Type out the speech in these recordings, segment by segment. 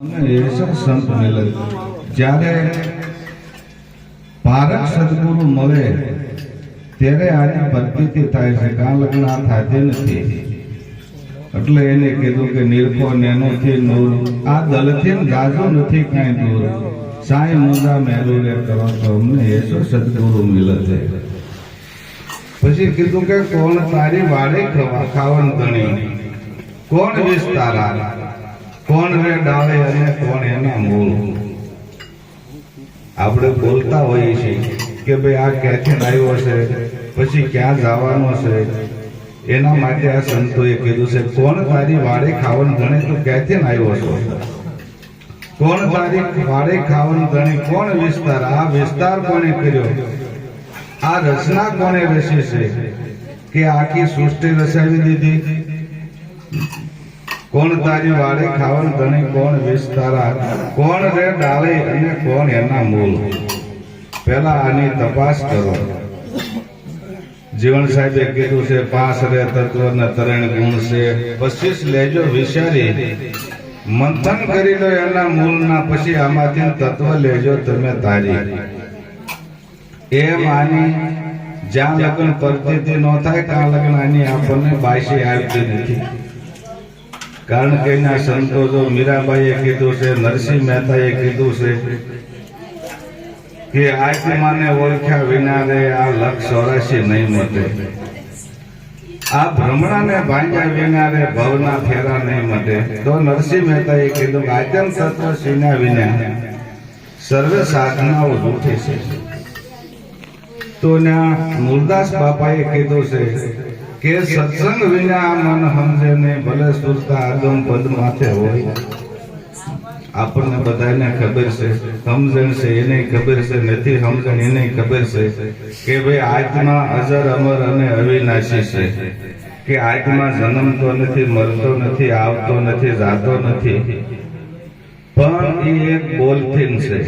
ऐसा संत मिले જ્યારે પારક સદગુરુ મળે ત્યારે આની પ્રતીતિ થાય છે કાં લગ્ન આ થાતી નથી એટલે એને કીધું કે નિરખો નેનોથી નૂર આ દલથી ગાજો નથી કાંઈ દૂર સાંઈ મુંડા મેલું રે કરો તો અમને એસો સદગુરુ મિલે છે પછી કીધું કે કોણ તારી વાડે ખાવન ગણી કોણ વિસ્તારા કોણ રે ડાળે અને કોણ એના મૂળ આપણે બોલતા હોઈએ છીએ કે ભાઈ આ ક્યાંથી આવ્યો છે પછી ક્યાં જવાનો છે એના માટે આ સંતોએ કીધું છે કોણ તારી વાડે ખાવન ગણે તું ક્યાંથી આવ્યો છો કોણ તારી વાડે ખાવન ગણે કોણ વિસ્તાર આ વિસ્તાર કોણે કર્યો આ રચના કોણે રચી છે કે આખી સૃષ્ટિ રચાવી દીધી કોણ તારી વાડે ખાવન ગણે કોણ વિસ્તારા કોણ રે ડાળે અને કોણ એના મૂળ પહેલા આની તપાસ કરો જીવન સાહેબે કીધું છે 5 રે તત્વ ને 3 ગુણ છે 25 લેજો વિચારી મંથન કરી લો એના મૂળના પછી આમાંથી તત્વ લેજો તમે તારી એમ આની જ્યાં લગ્ન પરથી ન થાય ત્યાં લગ્ન આની આપણને બાયસી આવતી નથી કારણ કે એના સંતો જો મીરાબાઈએ કીધું છે નરસિંહ મહેતાએ કીધું છે કે આત્માને ઓળખ્યા વિના રે આ 184 નહીં મટે આ ભ્રમણાને ભાંગ્યા વિના રે ભવના ફેરા નહીં મટે તો નરસિંહ મહેતાએ કીધું કે આત્મ તત્વ સીના વિના સર્વે સાધનાઓ જૂઠી છે તો મૂળદાસ બાપાએ કીધું છે કે સત્સંગ વિના મન સમજે નહીં ભલે સુરતા આગમ પદ માથે હોય આપણને બધાને ખબર છે સમજણ છે એને ખબર છે નથી સમજણ એને ખબર છે કે ભાઈ આત્મા અજર અમર અને અવિનાશી છે કે આત્મા જન્મતો નથી મરતો નથી આવતો નથી જાતો નથી પણ એ એક બોલથીન છે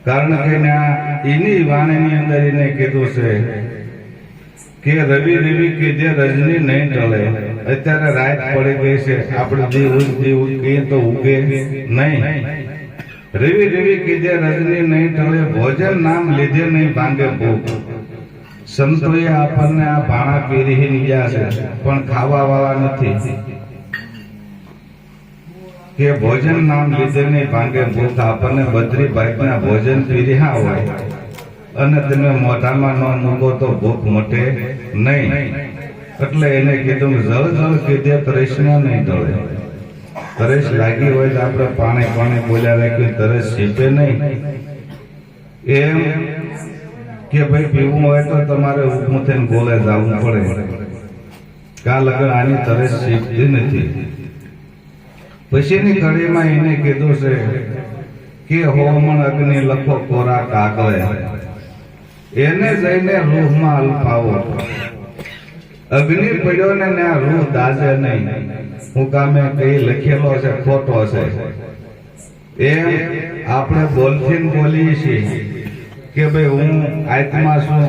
કારણ કે એની વાણીની અંદર એને કીધું છે કે રવિ રવિ કીધે રજની નહીં ટળે અત્યારે રાત પડી ગઈ છે આપણે દીવ કહીએ તો ઉગે નહીં રવિ રવિ કીધે રજની નહીં ટળે ભોજન નામ લીધે નહીં ભાંગે ભૂખ સંતોએ આપણને આ ભાણા પીરી ગયા છે પણ ખાવા વાળા નથી કે ભોજન નામ લીધે નહીં ભાંગે ભૂખ આપણને 32 ભાગના ભોજન પીર્યા હોય અને તમે મોઢામાં ન મૂકો તો ભૂખ મટે નહીં એટલે એને કીધું જળ જળ કીધે તરસ્યા નહીં ટળે તરસ લાગી હોય તો આપણે પાણી પાણી બોલ્યા રાખ્યું તરસ છીપે નહીં એમ કે ભાઈ પીવું હોય તો તમારે ઊભું થઈને ગોળે જવું પડે કા લગન આની તરસ છીપતી નથી પછીની કડીમાં એને કીધું છે કે હોમણ અગ્નિ લખો કોરા કાગળે એને જઈને રૂહમાં અલ્પાવો અગ્નિ પડ્યો ને આ રૂહ દાજે નહીં હું કામે કઈ લખેલો છે ખોટો છે એમ આપણે બોલથી બોલીએ છીએ કે ભાઈ હું આત્મા છું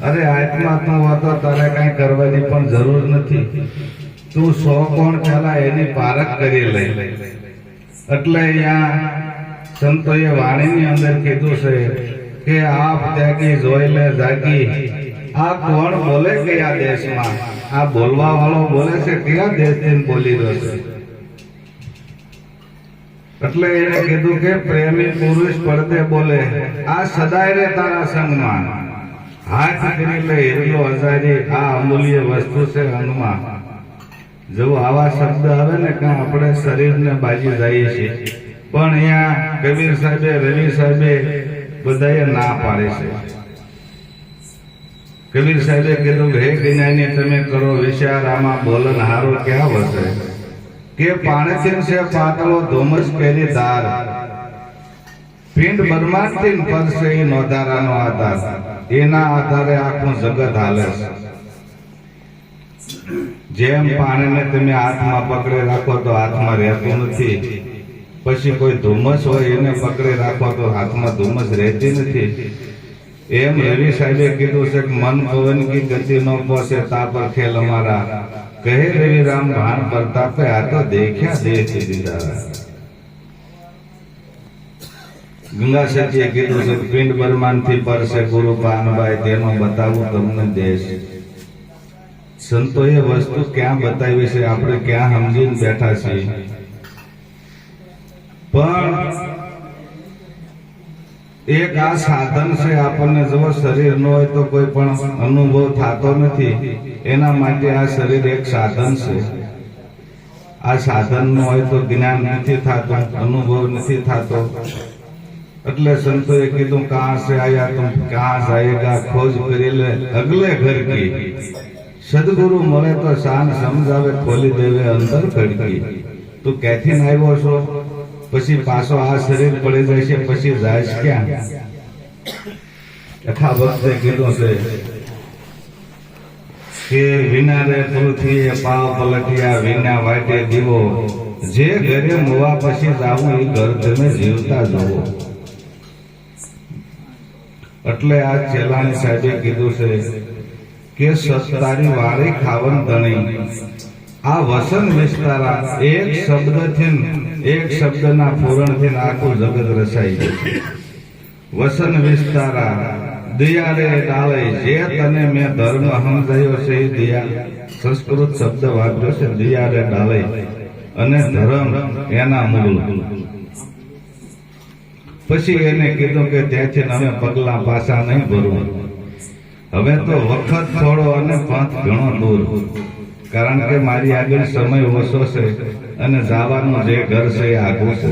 અરે આત્મા તું હતો તારે કઈ કરવાની પણ જરૂર નથી તું 100 કોણ પેલા એની પારખ કરી લઈ એટલે અહીંયા સંતોએ વાણીની અંદર કીધું છે કે આપ ત્યાગી જોઈ લે જાગી આ કોણ બોલે કયા દેશમાં આ બોલવા વાળો બોલે છે કયા દેશથી બોલી રહ્યો છે એટલે એને કીધું કે પ્રેમી પુરુષ પડતે બોલે આ સદાય રે તારા સંગમાં હાથ કરી લે હિરલો હજારી આ અમૂલ્ય વસ્તુ છે અંગમાં જો આવા શબ્દ આવે ને કાં આપણે શરીરને બાજી જઈએ છીએ પણ અહીંયા કબીર સાહેબે રવિ સાહેબે બધાએ ના પાડે છે કબીર સાહેબે કીધું હે જ્ઞાની તમે કરો વિચાર આમાં બોલન હારો ક્યાં વસે કે પાણીથી છે પાતળો ધોમસ કેરી ધાર પિંડ બ્રહ્માંડથી પરસે એ નોધારાનો આધાર એના આધારે આખું જગત હાલે છે જેમ પાણીને તમે હાથમાં પકડે રાખો તો હાથમાં રહેતું નથી પછી કોઈ ધુમ્મસ હોય એને પકડી રાખો તો હાથમાં ધુમ્મસ રહેતી નથી એમ રવિ સાહેબે કીધું છે કે મન પવન કી ગતિ ન પહોંચે તા પર ખેલ અમારા કહે રવિરામ ભાન પ્રતાપે આ તો દેખ્યા દેશ દીધા. ગંગા સતીએ કીધું છે પિંડ બરમાનથી પરસે ગુરુ પાનભાઈ તેનો બતાવું તમને દેશ. સંતોએ વસ્તુ ક્યાં બતાવી છે આપણે ક્યાં સમજીને બેઠા છીએ. પણ એક આ સાધન છે આપણને જો શરીર ન હોય તો કોઈ પણ અનુભવ થતો નથી. એના માટે આ શરીર એક સાધન છે. આ સાધન ન હોય તો જ્ઞાન નથી થતું, અનુભવ નથી થતો. એટલે સંતોએ કીધું કહાં સે આયા તુમ કહાં જાયેગા ખોજ કરી લે અગલે ઘર કી. સદગુરુ મળે તો શાન સમજાવે ખોલી દેવે અંદર ખડકી. તું ક્યાંથી આવ્યો છો પછી પાછો આ શરીર પડી જાય છે પછી જાય ક્યાં. યથા ભક્તે કીધું છે કે વિના રે પૃથ્વીએ પાવ પલટ્યા વિના વાટે દીવો. જે ઘરે મોવા પછી જાવું એ ઘર તમે જીવતા જુઓ. એટલે આ ચેલાણી સાહેબે કીધું છે કે સત્તારી વાળી ખાવન ધણી. આ વસન વિસ્તારા એક શબ્દથી એક શબ્દના પૂરણથી આખું જગત રસાઈ ગયું. વસન વિસ્તારા દિયા રે ડાળે જે તને મેં ધર્મ સમજાયો છે એ દિયા. સંસ્કૃત શબ્દ વાપર્યો છે દિયા રે ડાળે અને ધર્મ એના મૂળ. પછી એને કીધું કે ત્યાંથી અમે પગલા પાછા નહીં ભરવું. હવે તો વખત થોડો અને પંથ ઘણો દૂર. કારણ કે મારી આગળ સમય ઓછો છે અને જવાનું જે ઘર છે એ આગું છે.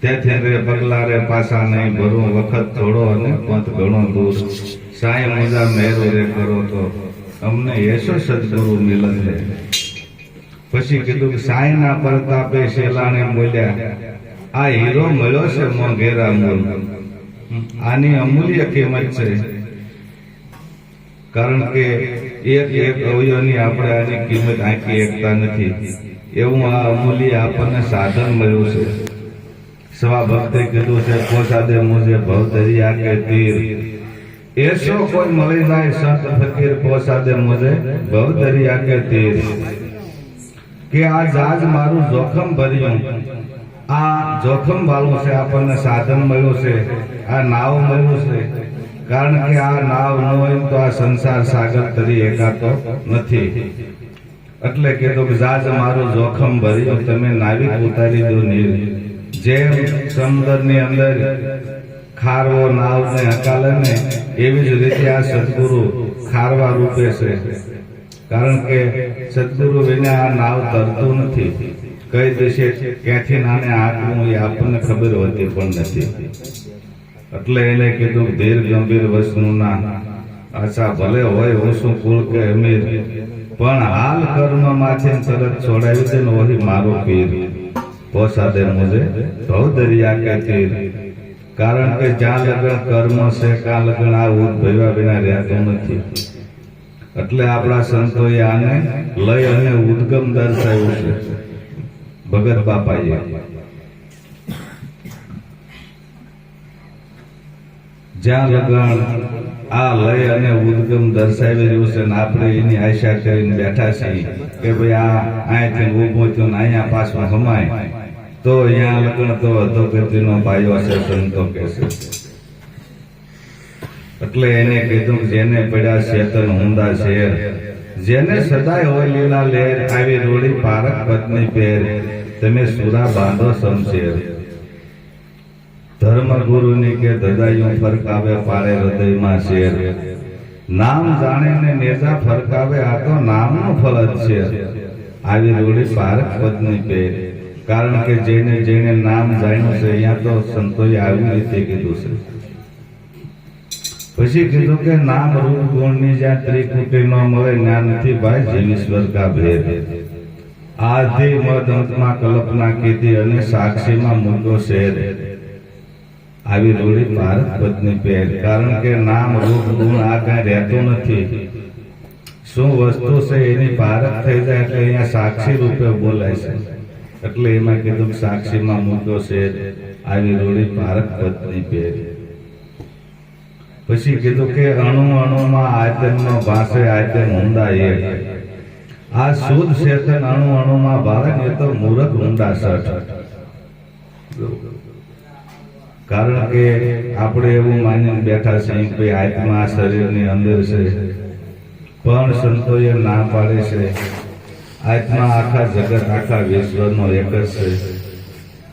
તેથી રે પગલા રે પાછા નહીં ભરવું. વખત થોડો અને પંથ ઘણો દૂર. સાંઈ મુજા મેરો રે કરો તો અમને એસો સદગુરુ મિલન રે. પછી કીધું કે સાંઈના પ્રતાપે શેલાને બોલ્યા આ હીરો મળ્યો છે મોંઘેરા મૂળ. આની અમૂલ્ય કિંમત છે. કારણ કે એક એક અવયવની આપણે આની કિંમત આંકી એકતા નથી. એવું આ અમૂલ્ય આપણને સાધન મળ્યું છે. સવા ભક્તે કીધું છે પોસાદે મુજે ભવ દરિયા કે તીર. એસો કોઈ મળી જાય સંત ફકીર પોસાદે મુજે ભવ દરિયા કે તીર. કે આ જહાજ મારું જોખમ ભર્યું. આ જોખમ વાળું છે. આપણને સાધન મળ્યું છે. આ નાવ મળ્યું છે. કારણ કે આ નાવ ન હોય તો આ સંસાર સાગર તરી એકાતો નથી. એટલે કીધું કે જાજ મારું જોખમ ભર્યું તમે નાવિક ઉતારી દો નીર. જેમ સમુદ્રની અંદર ખારવો નાવને હકાલે ને એવી જ રીતે આ સદગુરુ ખારવા રૂપે છે. કારણ કે સદગુરુ વિના આ નાવ તરતું નથી. કઈ દિશે ક્યાંથી નાને આંકવું એ આપણને ખબર હોતી પણ નથી. એટલે એને કીધું ધીર ગંભીર વસ્તુના આશા ભલે હોય ઓછું કુળ કે અમીર પણ હાલ કર્મ માંથી તરત છોડાવી દે ને વહી મારો પીર. પોસાદે મુજે ભવ દરિયા કે તીર. કારણ કે જ્યાં લગન કર્મ છે ત્યાં લગન આ ઉદ્ભવ્યા વિના રહેતો નથી. એટલે આપણા સંતોએ આને લય અને ઉદ્ગમ દર્શાવ્યું છે. ભગત બાપાએ જ્યાં લગન આ લય અને ઉદ્ગમ દર્શાવી રહ્યું છે ને આપણે એની આશા કરીને બેઠા છીએ કે ભાઈ આ અહીંથી ઉભો થયો ને અહીંયા પાછું હમાય તો અહીંયા લગન તો અધોગતિનો પાયો છે સંતો કે છે. એટલે એને કીધું કે જેને પડ્યા ચેતન ઊંડા શેર. જેને સદાય હોય લીલા લેર આવી રોડી પારક પત્ની પેર. તમે સુરા બાંધો સમશેર. ધર્મ ગુરુની કે ધજાયું ફરકાવે પાડે હૃદયમાં શેર. નામ જાણીને નેજા ફરકાવે આ તો નામનું ફળ જ છે. આવી રોડી પારક પત્ની પેર. કારણ કે જેને જેને નામ જાણ્યું છે અહીંયા તો સંતોએ આવી રીતે કીધું છે. પછી કીધું કે નામ રૂપ ગુણની જ્યાં ત્રિકુટી ન મળે ત્યાં નથી ભાઈ જીવેશ્વર કા ભેદ. આધિ મદ અંતમાં કલ્પના કીધી અને સાક્ષીમાં મૂકો શેર. આવી રોડી ભારત પત્ની પહેર. કારણ કે નામ રૂપ ગુણ આ કઈ રહેતો નથી. શું વસ્તુ છે એની ભારત થઈ જાય એટલે અહીંયા સાક્ષી રૂપે બોલાય છે. એટલે એમાં કીધું સાક્ષીમાં મૂકો શેર. આવી રોડી ભારત પત્ની પહેર. પછી કીધું કે અણુ અણુમાં આયતનનો ભાષે આયતન ઊંડા એક. આ શુદ્ધ ચેતન અણુ અણુમાં ભાવે ને તો મૂરખ ઊંડા સઠ. કારણ કે આપણે એવું માનીને બેઠા છીએ કે આત્મા આ શરીરની અંદર છે, પણ સંતોએ ના પાડે છે આત્મા આખા જગત આખા વિશ્વનો એક જ છે.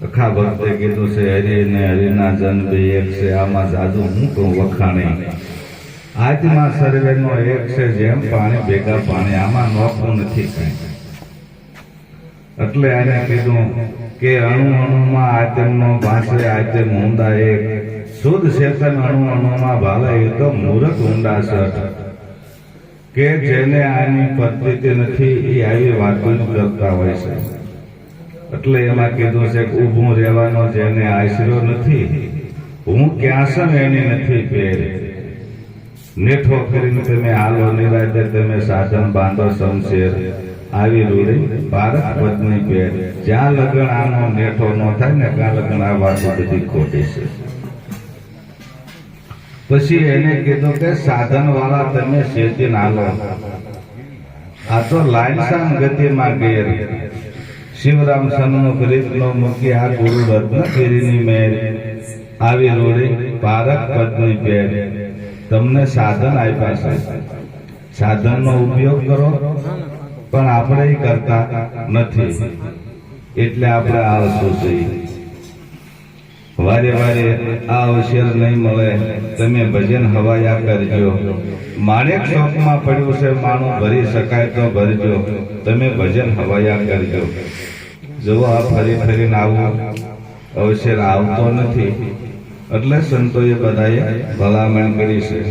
અખા ભક્તે કીધું છે હરિ ને હરિના જન બે એક છે, આમાં જાદુ હું કહું વખાણી. આત્મા સર્વેનો એક છે, જેમ પાણી ભેગા પાણી, આમાં નોખું નથી કઈ. એટલે એને કીધું કે અણુ અણુમાં આત્મનો ભાષે આત્મ ઊંડા એક, શુદ્ધ ચેતન અણુ અણુમાં ભાલે એ તો મૂરખ ઊંડા સઠ. કે જેને આની પદ્ધતિ નથી એ આવી વાતો કરતા હોય છે. એટલે એમાં કીધું છે કે ઊભું રહેવાનો જેને આશરો નથી, હું ક્યાં છું એની નથી પેર. નેઠો કરીને તમે હાલો નિરાતે, તમે સાધન બાંધો શમશેર, આવી રૂડી ભારત પદની પેર. જ્યાં લગન આનો નેઠો ન થાય ને ત્યાં લગન આ વાતો બધી ખોટી છે. પછી એને કીધું કે સાધન વાળા તમે શેતી હાલો, આ તો લાલસાન ગતિમાં ગેર. શિવરામ સન્મુખ રીત નો મૂકી આ ગુરુ રત્નગીરીની મેર, આવી રોડી ભારત પદની પેર. તમને સાધન આપ્યા છે, સાધનનો ઉપયોગ કરો, પણ આપણે એ કરતા નથી. એટલે આપણે આળસુ છીએ. વારે વારે આ અવસર નહીં મળે, તમે ભજન હવાયા કરજો. માણેક ચોકમાં પડ્યું છે માનું ભરી શકાય તો ભરજો, તમે ભજન હવાયા કરજો. જો આ ફરી ફરીને આવું અવસર આવતો નથી, એટલે સંતોએ બધાએ ભલામણ કરી છે.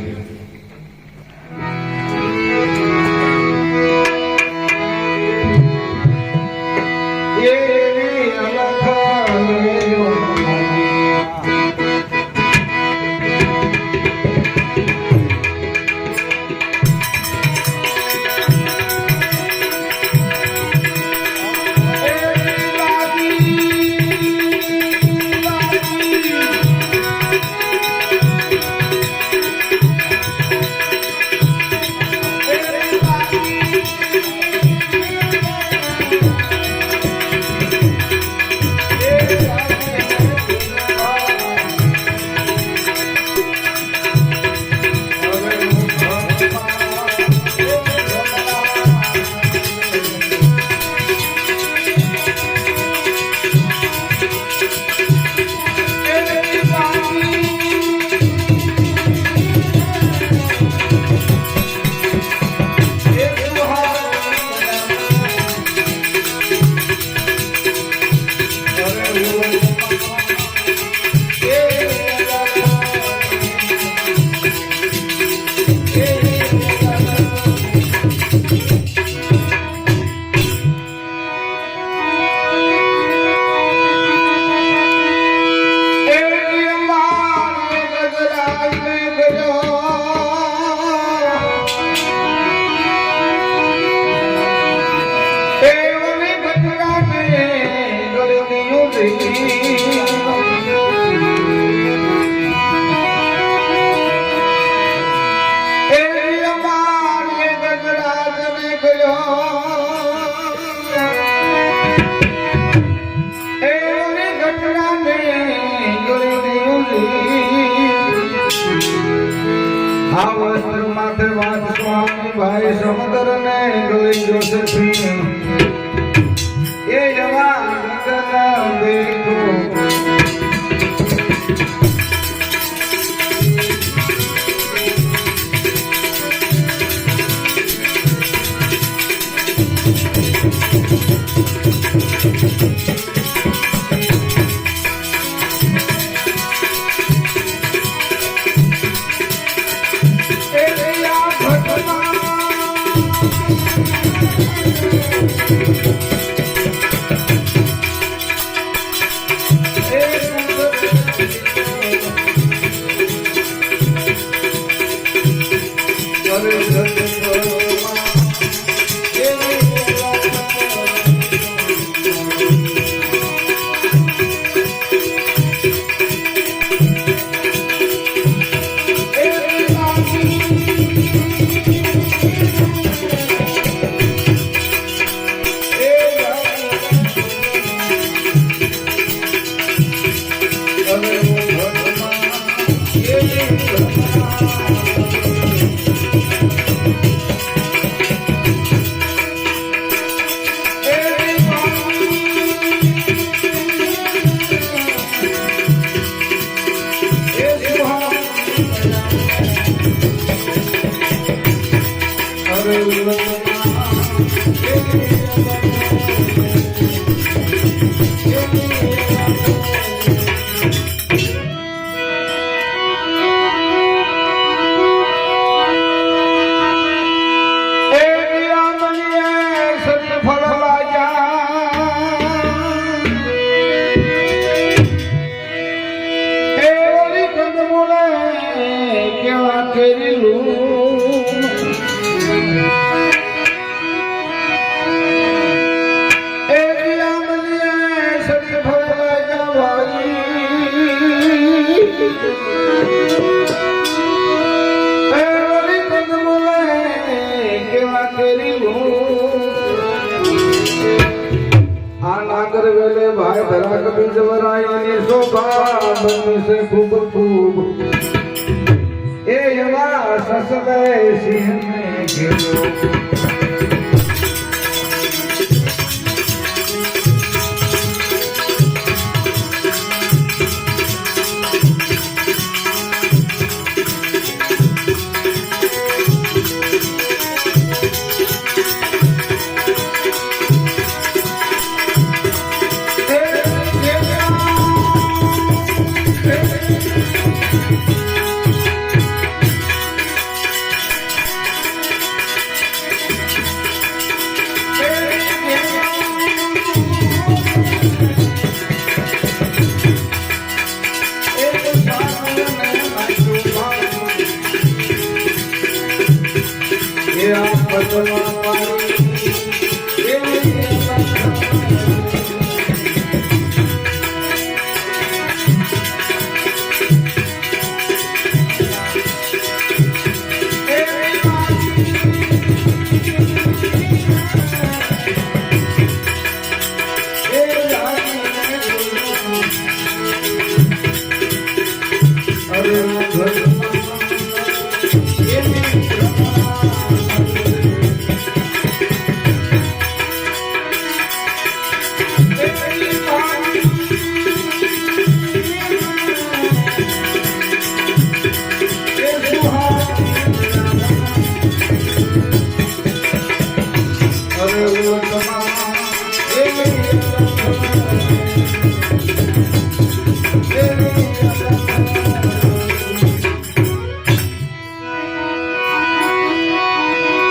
ભાઈ સમુદ્ર ને ગળી જોસેફીન એ જવાન દેખો વેલે ભાઈ ધરાક બીજવરાયની શોભા બની છે ખૂબ ખૂબ એ એવા સસલે સિંહને ઘેરો